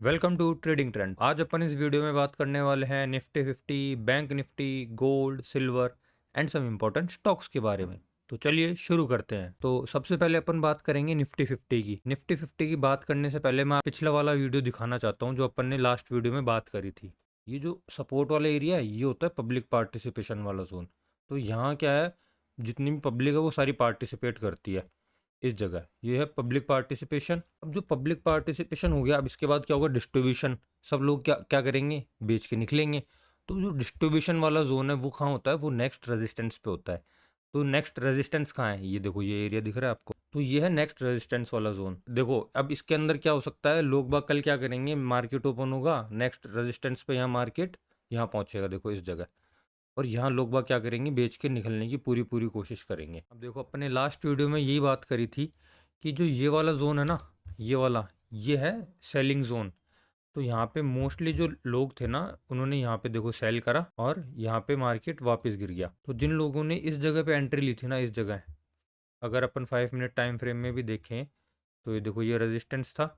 Welcome to trading trend. आज अपन इस video में बात करने वाले हैं Nifty 50, bank Nifty, gold, silver and some important stocks के बारे में। तो चलिए शुरू करते हैं। तो सबसे पहले अपन बात करेंगे निफ्टी 50 की। निफ्टी 50 की बात करने से पहले मैं पिछला वाला वीडियो दिखाना चाहता हूँ जो अपन ने लास्ट वीडियो में बात करी थी। ये जो सपोर्ट वाला एरिया है ये होता है पब्लिक पार्टिसिपेशन वाला जोन। तो यहाँ क्या है, जितनी भी पब्लिक है वो सारी पार्टिसिपेट करती है इस जगह। ये है पब्लिक पार्टिसिपेशन। अब जो पब्लिक पार्टिसिपेशन हो गया, अब इसके बाद क्या होगा, डिस्ट्रीब्यूशन। सब लोग क्या क्या करेंगे, बेच के निकलेंगे। तो जो डिस्ट्रीब्यूशन वाला जोन है वो कहाँ होता है, वो नेक्स्ट रेजिस्टेंस पे होता है। तो नेक्स्ट रेजिस्टेंस कहाँ है, ये देखो, ये एरिया दिख रहा है आपको, तो ये है नेक्स्ट रेजिस्टेंस वाला जोन। देखो अब इसके अंदर क्या हो सकता है, लोग बाग कल क्या करेंगे, मार्केट ओपन होगा नेक्स्ट रेजिस्टेंस पे, यहाँ मार्केट यहाँ पहुंचेगा, देखो इस जगह। और यहाँ लोग बाग क्या करेंगे, बेच के निकलने की पूरी पूरी कोशिश करेंगे। अब देखो अपने लास्ट वीडियो में यही बात करी थी कि जो ये वाला जोन है ना, ये वाला, ये है सेलिंग जोन। तो यहाँ पे मोस्टली जो लोग थे ना, उन्होंने यहाँ पे देखो सेल करा और यहाँ पे मार्केट वापस गिर गया। तो जिन लोगों ने इस जगह पे एंट्री ली थी ना, इस जगह, अगर अपन 5 मिनट टाइम फ्रेम में भी देखें तो ये देखो, ये रेजिस्टेंस था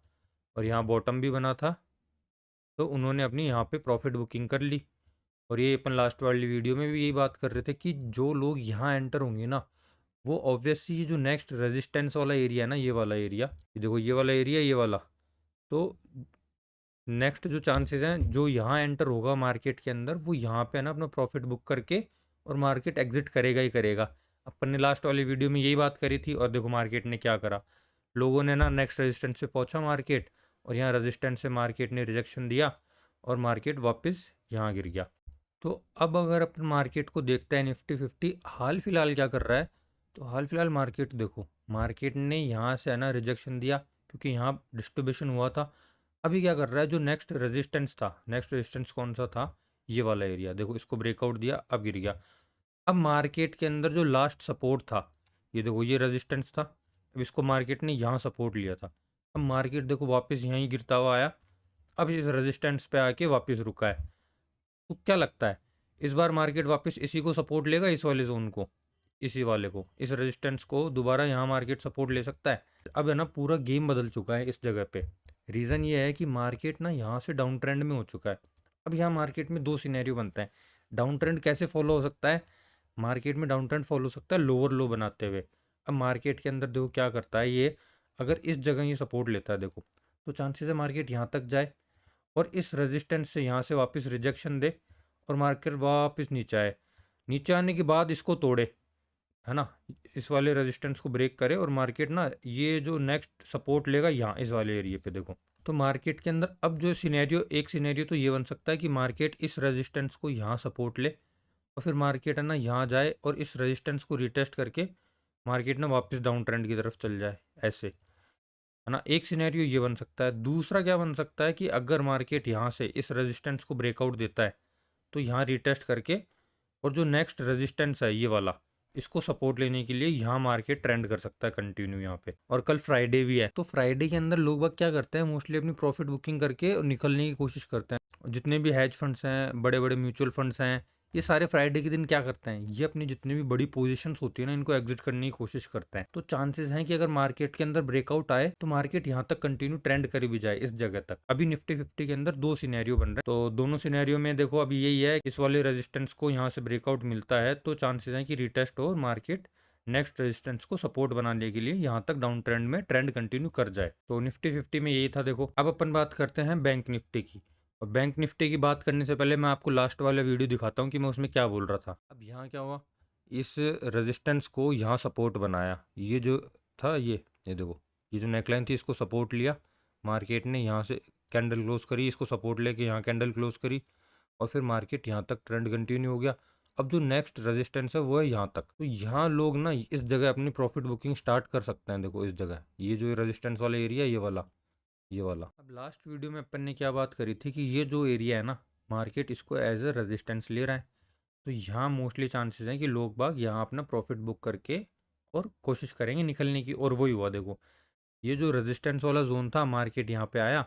और यहाँ बॉटम भी बना था। तो उन्होंने अपनी यहाँ पे प्रॉफिट बुकिंग कर ली। और ये अपन लास्ट वाली वीडियो में भी यही बात कर रहे थे कि जो लोग यहाँ एंटर होंगे ना, वो ऑब्वियसली ये जो नेक्स्ट रेजिस्टेंस वाला एरिया है ना, ये वाला एरिया, ये देखो ये वाला एरिया, ये वाला, तो नेक्स्ट जो चांसेस हैं जो यहाँ एंटर होगा मार्केट के अंदर, वो यहाँ पे है ना अपना प्रॉफिट बुक करके और मार्केट एग्जिट करेगा ही करेगा। अपन ने लास्ट वाली वीडियो में यही बात करी थी और देखो मार्केट ने क्या करा, लोगों ने ना नेक्स्ट रेजिस्टेंस पे पहुंचा मार्केट, और यहाँ रेजिस्टेंस से मार्केट ने रिजेक्शन दिया और मार्केट वापस यहाँ गिर गया। तो अब अगर अपन मार्केट को देखते हैं, निफ्टी 50 हाल फिलहाल क्या कर रहा है, तो हाल फिलहाल मार्केट देखो, मार्केट ने यहाँ से है ना रिजेक्शन दिया क्योंकि यहाँ डिस्ट्रीब्यूशन हुआ था। अभी क्या कर रहा है, जो नेक्स्ट रेजिस्टेंस था, नेक्स्ट रेजिस्टेंस कौन सा था, ये वाला एरिया देखो, इसको ब्रेकआउट दिया, अब गिर गया। अब मार्केट के अंदर जो लास्ट सपोर्ट था, ये देखो ये रेजिस्टेंस था, अब इसको मार्केट ने यहाँ सपोर्ट लिया था। अब मार्केट देखो वापस यहीं गिरता हुआ आया, अब इस रेजिस्टेंस पे आके वापस रुका है। तो क्या लगता है, इस बार मार्केट वापस इसी को सपोर्ट लेगा, इस वाले जोन को, इसी वाले को, इस रेजिस्टेंस को दोबारा यहाँ मार्केट सपोर्ट ले सकता है? अब है ना पूरा गेम बदल चुका है इस जगह पे। रीज़न ये है कि मार्केट ना यहाँ से डाउन ट्रेंड में हो चुका है। अब यहाँ मार्केट में दो सिनेरियो बनता है। डाउन ट्रेंड कैसे फॉलो हो सकता है, मार्केट में डाउन ट्रेंड फॉलो हो सकता है लोअर लो बनाते हुए। अब मार्केट के अंदर देखो क्या करता है ये, अगर इस जगह ये सपोर्ट लेता है देखो, तो चांसेस है मार्केट यहाँ तक जाए और इस रेजिस्टेंस से यहाँ से वापस रिजेक्शन दे और मार्केट वापस नीचे आए। नीचे आने के बाद इसको तोड़े, है ना, इस वाले रेजिस्टेंस को ब्रेक करे और मार्केट ना ये जो नेक्स्ट सपोर्ट लेगा यहाँ इस वाले एरिया पे देखो। तो मार्केट के अंदर अब जो सिनेरियो, एक सिनेरियो तो ये बन सकता है कि मार्केट इस रेजिस्टेंस को यहाँ सपोर्ट ले और फिर मार्केट है ना यहाँ जाए और इस रेजिस्टेंस को रिटेस्ट करके मार्केट ना वापस डाउन ट्रेंड की तरफ चल जाए, ऐसे, है ना। एक सिनेरियो ये बन सकता है। दूसरा क्या बन सकता है कि अगर मार्केट यहाँ से इस रेजिस्टेंस को ब्रेकआउट देता है तो यहाँ रिटेस्ट करके और जो नेक्स्ट रेजिस्टेंस है ये वाला, इसको सपोर्ट लेने के लिए यहाँ मार्केट ट्रेंड कर सकता है कंटिन्यू यहाँ पे। और कल फ्राइडे भी है, तो फ्राइडे के अंदर लोग बाग क्या करते हैं, मोस्टली अपनी प्रॉफिट बुकिंग करके और निकलने की कोशिश करते हैं। जितने भी हैज फंड्स हैं, बड़े बड़े म्यूचुअल फंड्स हैं, ये सारे फ्राइडे के दिन क्या करते हैं, ये अपनी जितनी भी बड़ी पोजीशंस होती है ना, इनको एग्जिट करने की कोशिश करते हैं। तो चांसेस हैं कि अगर मार्केट के अंदर ब्रेकआउट आए तो मार्केट यहाँ तक कंटिन्यू ट्रेंड कर भी जाए इस जगह तक। अभी निफ्टी 50 के अंदर दो सिनेरियो बन रहे हैं, तो दोनों सिनेरियो में देखो अभी यही है, इस वाले रेजिस्टेंस को यहाँ से ब्रेकआउट मिलता है तो चांसेस हैं कि रिटेस्ट हो और मार्केट नेक्स्ट रेजिस्टेंस को सपोर्ट बनाने के लिए यहाँ तक डाउन ट्रेंड में ट्रेंड कंटिन्यू कर जाए। तो निफ्टी 50 में यही था। देखो अब अपन बात करते हैं बैंक निफ्टी की। और बैंक निफ्टी की बात करने से पहले मैं आपको लास्ट वाला वीडियो दिखाता हूँ कि मैं उसमें क्या बोल रहा था। अब यहाँ क्या हुआ, इस रेजिस्टेंस को यहाँ सपोर्ट बनाया, ये जो था, ये देखो, ये जो नेकलाइन थी इसको सपोर्ट लिया मार्केट ने, यहाँ से कैंडल क्लोज करी, इसको सपोर्ट लेके यहाँ कैंडल क्लोज करी और फिर मार्केट यहाँ तक ट्रेंड कंटिन्यू हो गया। अब जो नेक्स्ट रेजिस्टेंस है वो है यहाँ तक, तो यहाँ लोग ना इस जगह अपनी प्रॉफिट बुकिंग स्टार्ट कर सकते हैं। देखो इस जगह, ये जो रेजिस्टेंस वाला एरिया, ये वाला। अब लास्ट वीडियो में अपन ने क्या बात करी थी कि ये जो एरिया है ना, मार्केट इसको एज ए रेजिस्टेंस ले रहा है। तो यहाँ मोस्टली चांसेस हैं कि लोग बाग यहाँ अपना प्रॉफिट बुक करके और कोशिश करेंगे निकलने की, और वही हुआ। देखो ये जो रेजिस्टेंस वाला जोन था, मार्केट यहाँ पे आया,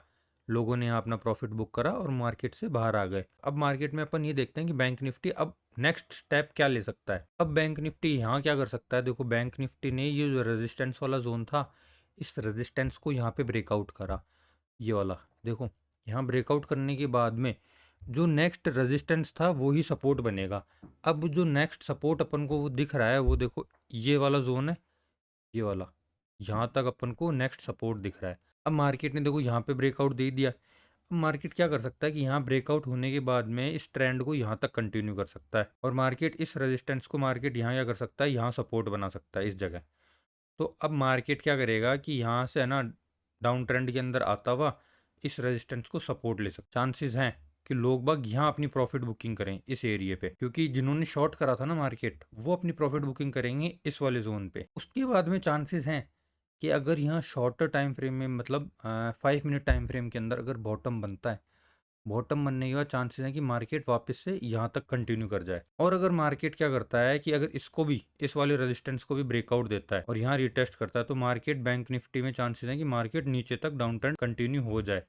लोगों ने यहाँ अपना प्रॉफिट बुक करा और मार्केट से बाहर आ गए। अब मार्केट में अपन ये देखते हैं कि बैंक निफ्टी अब नेक्स्ट स्टेप क्या ले सकता है। अब बैंक निफ्टी यहाँ क्या कर सकता है, देखो बैंक निफ्टी ने ये जो रेजिस्टेंस वाला जोन था, इस रेजिस्टेंस को यहाँ पे ब्रेकआउट करा, ये वाला देखो, यहाँ ब्रेकआउट करने के बाद में जो नेक्स्ट रेजिस्टेंस था वो ही सपोर्ट बनेगा। अब जो नेक्स्ट सपोर्ट अपन को वो दिख रहा है, वो देखो ये वाला जोन है, ये वाला, यहाँ तक अपन को नेक्स्ट सपोर्ट दिख रहा है। अब मार्केट ने देखो यहाँ पे ब्रेकआउट दे दिया। अब मार्केट क्या कर सकता है कि यहाँ ब्रेकआउट होने के बाद में इस ट्रेंड को यहाँ तक कंटिन्यू कर सकता है, और मार्केट इस रेजिस्टेंस को मार्केट यहाँ क्या कर सकता है, यहाँ सपोर्ट बना सकता है इस जगह। तो अब मार्केट क्या करेगा कि यहाँ से है ना डाउन ट्रेंड के अंदर आता हुआ इस रेजिस्टेंस को सपोर्ट ले सकता। चांसेस हैं कि लोग बाग यहाँ अपनी प्रॉफिट बुकिंग करें इस एरिया पे, क्योंकि जिन्होंने शॉर्ट करा था ना मार्केट, वो अपनी प्रॉफिट बुकिंग करेंगे इस वाले जोन पे। उसके बाद में चांसेस हैं कि अगर यहाँ शॉर्टर टाइम फ्रेम में, मतलब 5 मिनट टाइम फ्रेम के अंदर अगर बॉटम बनता है, बॉटम बनने के बाद चांसेस हैं कि मार्केट वापस से यहाँ तक कंटिन्यू कर जाए। और अगर मार्केट क्या करता है कि अगर इसको भी, इस वाले रेजिस्टेंस को भी ब्रेकआउट देता है और यहाँ रिटेस्ट करता है, तो मार्केट बैंक निफ्टी में चांसेस हैं कि मार्केट नीचे तक डाउन ट्रेंड कंटिन्यू हो जाए।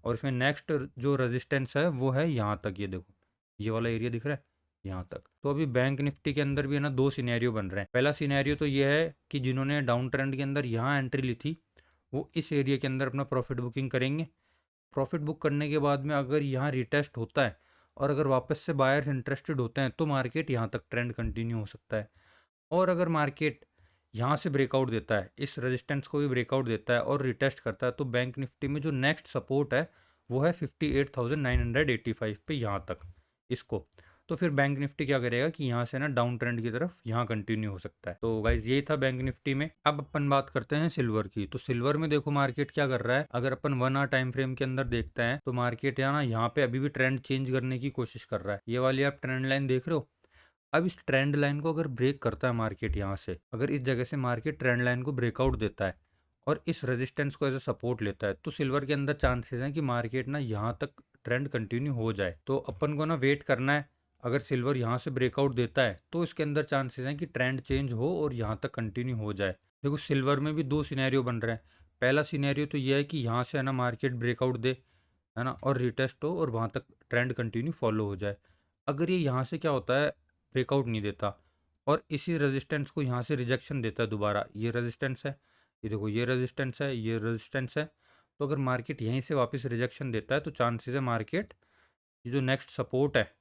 और इसमें नेक्स्ट जो रेजिस्टेंस है वो है यहाँ तक, ये देखो ये वाला एरिया दिख रहा है यहाँ तक। तो अभी बैंक निफ्टी के अंदर भी है ना दो सिनेरियो बन रहे हैं। पहला सिनेरियो तो ये है कि जिन्होंने डाउन ट्रेंड के अंदर यहाँ एंट्री ली थी, वो इस एरिया के अंदर अपना प्रॉफिट बुकिंग करेंगे। प्रॉफिट बुक करने के बाद में अगर यहाँ रिटेस्ट होता है और अगर वापस से बायर्स इंटरेस्टेड होते हैं, तो मार्केट यहाँ तक ट्रेंड कंटिन्यू हो सकता है। और अगर मार्केट यहाँ से ब्रेकआउट देता है, इस रेजिस्टेंस को भी ब्रेकआउट देता है और रिटेस्ट करता है, तो बैंक निफ्टी में जो नेक्स्ट सपोर्ट है वो है 58,985 पे यहाँ तक इसको। तो फिर बैंक निफ्टी क्या करेगा कि यहाँ से ना डाउन ट्रेंड की तरफ यहाँ कंटिन्यू हो सकता है। तो गाइज यही था बैंक निफ्टी में। अब अपन बात करते हैं सिल्वर की। तो सिल्वर में देखो मार्केट क्या कर रहा है, अगर अपन 1 आवर टाइम फ्रेम के अंदर देखते हैं तो मार्केट यहाँ पे अभी भी ट्रेंड चेंज करने की कोशिश कर रहा है। ये वाली आप ट्रेंड लाइन देख रहे हो। अब इस ट्रेंड लाइन को अगर ब्रेक करता है मार्केट यहाँ से, अगर इस जगह से मार्केट ट्रेंड लाइन को ब्रेकआउट देता है और इस रेजिस्टेंस को एज अ सपोर्ट लेता है, तो सिल्वर के अंदर चांसेस हैं कि मार्केट ना यहाँ तक ट्रेंड कंटिन्यू हो जाए। तो अपन को ना वेट करना है। अगर सिल्वर यहाँ से ब्रेकआउट देता है तो इसके अंदर चांसेस हैं कि ट्रेंड चेंज हो और यहाँ तक कंटिन्यू हो जाए। देखो सिल्वर में भी दो सिनेरियो बन रहे हैं। पहला सिनेरियो तो यह है कि यहाँ से है ना मार्केट ब्रेकआउट दे, है ना, और रिटेस्ट हो और वहाँ तक ट्रेंड कंटिन्यू फॉलो हो जाए। अगर ये यहाँ से क्या होता है, ब्रेकआउट नहीं देता और इसी रेजिस्टेंस को यहाँ से रिजेक्शन देता है दोबारा, ये रेजिस्टेंस है, ये देखो ये रेजिस्टेंस है, ये रेजिस्टेंस है, तो अगर मार्केट यहीं से वापस रिजेक्शन देता है तो चांसेस है मार्केट ये जो नेक्स्ट सपोर्ट है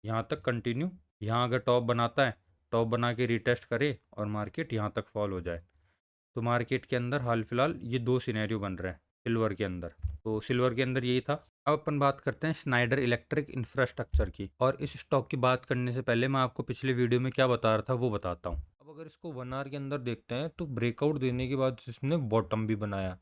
यहाँ तक कंटिन्यू, यहाँ अगर टॉप बनाता है, टॉप बना के रिटेस्ट करे और मार्केट यहाँ तक फॉल हो जाए। तो मार्केट के अंदर हाल फिलहाल ये दो सिनेरियो बन रहे हैं सिल्वर के अंदर। तो सिल्वर के अंदर यही था। अब अपन बात करते हैं स्नाइडर इलेक्ट्रिक इंफ्रास्ट्रक्चर की। और इस स्टॉक की बात करने से पहले मैं आपको पिछले वीडियो में क्या बता रहा था वो बताता हूँ। अब अगर इसको 1 आवर के अंदर देखते हैं तो ब्रेकआउट देने के बाद इसने बॉटम भी बनाया।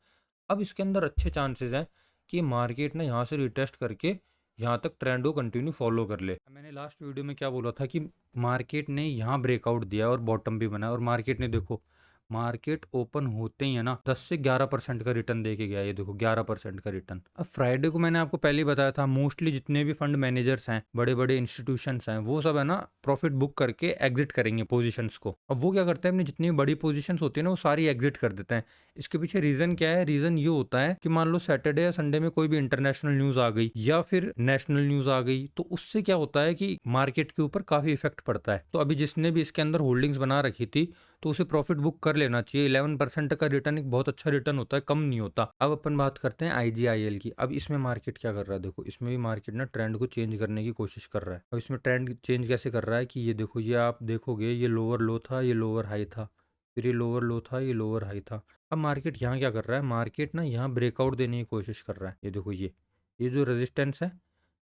अब इसके अंदर अच्छे चांसेस हैं कि मार्केट ने यहाँ से रिटेस्ट करके यहाँ तक ट्रेंड को कंटिन्यू फॉलो कर ले। मैंने लास्ट वीडियो में क्या बोला था कि मार्केट ने यहाँ ब्रेकआउट दिया और बॉटम भी बनाया, और मार्केट ने देखो मार्केट ओपन होते ही है ना 10 से 11% का रिटर्न दे के गया। ये देखो 11% का रिटर्न। अब फ्राइडे को मैंने आपको पहले ही बताया था, मोस्टली जितने भी फंड मैनेजर्स हैं, बड़े बड़े इंस्टीट्यूशंस हैं, वो सब है ना प्रॉफिट बुक करके एग्जिट करेंगे पोजीशंस को। अब वो क्या करते हैं, अपनी जितनी बड़ी पोजीशंस होती है ना वो सारी एग्जिट कर देते हैं। इसके पीछे रीजन क्या है, रीजन ये होता है कि मान लो सैटरडे या संडे में कोई भी इंटरनेशनल न्यूज आ गई या फिर नेशनल न्यूज आ गई, तो उससे क्या होता है कि मार्केट के ऊपर काफी इफेक्ट पड़ता है। तो अभी जिसने भी इसके अंदर होल्डिंग्स बना रखी थी तो उसे प्रॉफिट बुक कर लेना चाहिए। 11% का रिटर्न एक बहुत अच्छा रिटर्न होता है, कम नहीं होता। अब अपन बात करते हैं IGIL की। अब इसमें मार्केट क्या कर रहा है, देखो इसमें भी मार्केट ना ट्रेंड को चेंज करने की कोशिश कर रहा है। अब इसमें ट्रेंड चेंज कैसे कर रहा है कि ये देखो, ये आप देखोगे ये लोअर लो था, ये लोअर हाई था, फिर ये लोअर लो था, ये लोअर हाई था। अब मार्केट यहाँ क्या कर रहा है, मार्केट ना यहाँ ब्रेकआउट देने की कोशिश कर रहा है। ये देखो ये जो रेजिस्टेंस है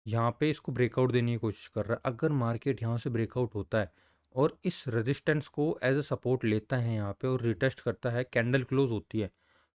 यहाँ पे इसको ब्रेकआउट देने की कोशिश कर रहा है। अगर मार्केट यहाँ से ब्रेकआउट होता है और इस रेजिस्टेंस को एज अ सपोर्ट लेता है यहाँ पे और रिटेस्ट करता है, कैंडल क्लोज होती है,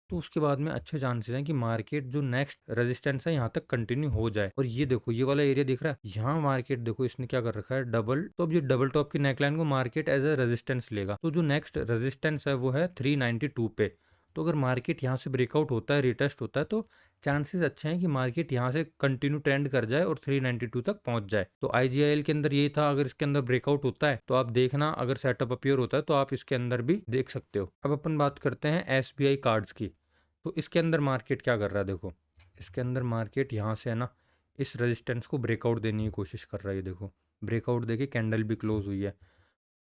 तो उसके बाद में अच्छे चांसेस हैं कि मार्केट जो नेक्स्ट रेजिस्टेंस है यहाँ तक कंटिन्यू हो जाए। और ये देखो ये वाला एरिया दिख रहा है, यहाँ मार्केट देखो इसने क्या कर रखा है, डबल। तो अब ये डबल टॉप की नेकलाइन को मार्केट एज अ रेजिस्टेंस लेगा। तो जो नेक्स्ट रेजिस्टेंस है वो है 392 पे। तो अगर मार्केट यहाँ से ब्रेकआउट होता है, रिटेस्ट होता है, तो चांसेस अच्छे हैं कि मार्केट यहाँ से कंटिन्यू ट्रेंड कर जाए और 392 तक पहुंच जाए। तो IGIL के अंदर यही था। अगर इसके अंदर ब्रेकआउट होता है तो आप देखना, अगर सेटअप अपीयर होता है तो आप इसके अंदर भी देख सकते हो। अब अपन बात करते हैं SBI कार्ड्स की। तो इसके अंदर मार्केट क्या कर रहा है, देखो इसके अंदर मार्केट यहाँ से है ना इस रेजिस्टेंस को ब्रेकआउट देने की कोशिश कर रहा है। देखो ब्रेकआउट देके कैंडल भी क्लोज हुई है।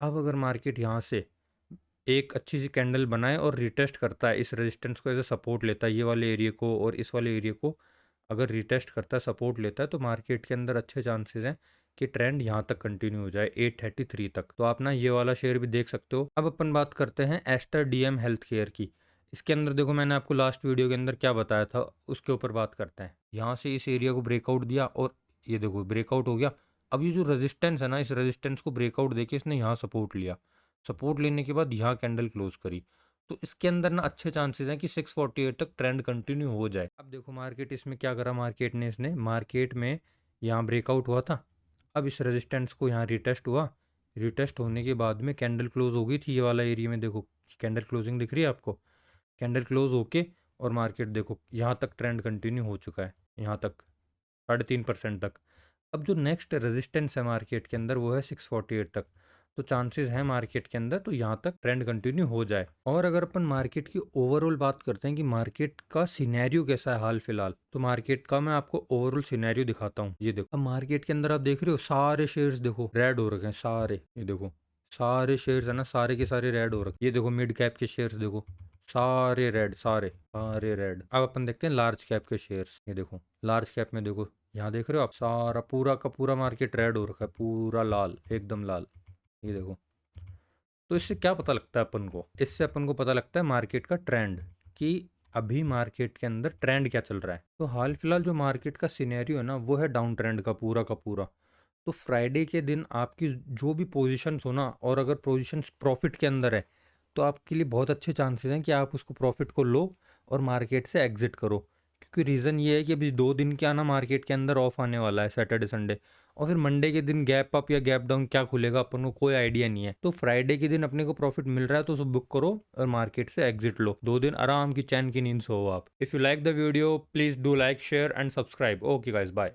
अब अगर मार्केट यहाँ से एक अच्छी सी कैंडल बनाए और रिटेस्ट करता है, इस रेजिस्टेंस को एज ए सपोर्ट लेता है, ये वाले एरिया को और इस वाले एरिया को, अगर रिटेस्ट करता है, सपोर्ट लेता है, तो मार्केट के अंदर अच्छे चांसेस हैं कि ट्रेंड यहाँ तक कंटिन्यू हो जाए 833 तक। तो आप ना ये वाला शेयर भी देख सकते हो। अब अपन बात करते हैं एस्टर डीएम हेल्थ केयर की। इसके अंदर देखो मैंने आपको लास्ट वीडियो के अंदर क्या बताया था, उसके ऊपर बात करते हैं। यहाँ से इस एरिया को ब्रेकआउट दिया और ये देखो ब्रेकआउट हो गया। अब ये जो रेजिस्टेंस है ना, इस रेजिस्टेंस को ब्रेकआउट देके इसने यहाँ सपोर्ट लिया। सपोर्ट लेने के बाद यहाँ कैंडल क्लोज करी। तो इसके अंदर ना अच्छे चांसेस हैं कि 648 तक ट्रेंड कंटिन्यू हो जाए। अब देखो मार्केट इसमें क्या करा, मार्केट में यहाँ ब्रेकआउट हुआ था। अब इस रेजिस्टेंस को यहाँ रिटेस्ट हुआ। रिटेस्ट होने के बाद में कैंडल क्लोज हो गई थी ये वाला एरिया में, देखो कैंडल क्लोजिंग दिख रही है आपको। कैंडल क्लोज होके और मार्केट देखो यहाँ तक ट्रेंड कंटिन्यू हो चुका है, यहाँ तक 3.5% तक। अब जो नेक्स्ट रेजिस्टेंस है मार्केट के अंदर वो है 648 तक। तो चांसेस हैं मार्केट के अंदर तो यहाँ तक ट्रेंड कंटिन्यू हो जाए। और अगर अपन मार्केट की ओवरऑल बात करते हैं कि मार्केट का सिनेरियो कैसा है हाल फिलहाल, तो मार्केट का मैं आपको ओवरऑल सिनेरियो दिखाता हूँ। ये देखो, अब मार्केट के अंदर आप देख रहे हो सारे शेयर्स देखो रेड हो रखे हैं सारे। ये देखो सारे शेयर्स है ना, सारे के सारे रेड हो रखे। ये देखो मिड कैप के शेयर्स देखो सारे रेड, सारे सारे रेड। अब अपन देखते हैं लार्ज कैप के शेयर्स। ये देखो लार्ज कैप में देखो, यहाँ देख रहे हो आप सारा पूरा का पूरा मार्केट रेड हो रखा है, पूरा लाल, एकदम लाल। ये देखो, तो इससे क्या पता लगता है अपन को, इससे अपन को पता लगता है मार्केट का ट्रेंड, कि अभी मार्केट के अंदर ट्रेंड क्या चल रहा है। तो हाल फिलहाल जो मार्केट का सिनेरियो है ना, वो है डाउन ट्रेंड का पूरा। तो फ्राइडे के दिन आपकी जो भी पोजीशंस हो ना, और अगर पोजीशंस प्रॉफिट के अंदर है, तो आपके लिए बहुत अच्छे चांसेस हैं कि आप उसको प्रॉफिट को लो और मार्केट से एग्जिट करो। क्योंकि रीज़न ये है कि अभी 2 दिन क्या ना मार्केट के अंदर ऑफ आने वाला है, सैटरडे संडे। और फिर मंडे के दिन गैप अप या गैप डाउन क्या खुलेगा अपन को कोई आइडिया नहीं है। तो फ्राइडे के दिन अपने को प्रॉफिट मिल रहा है तो उसे बुक करो और मार्केट से एग्जिट लो। 2 दिन आराम की चैन की नींद सो आप। If you like the video please do like, share and subscribe. Okay guys, bye.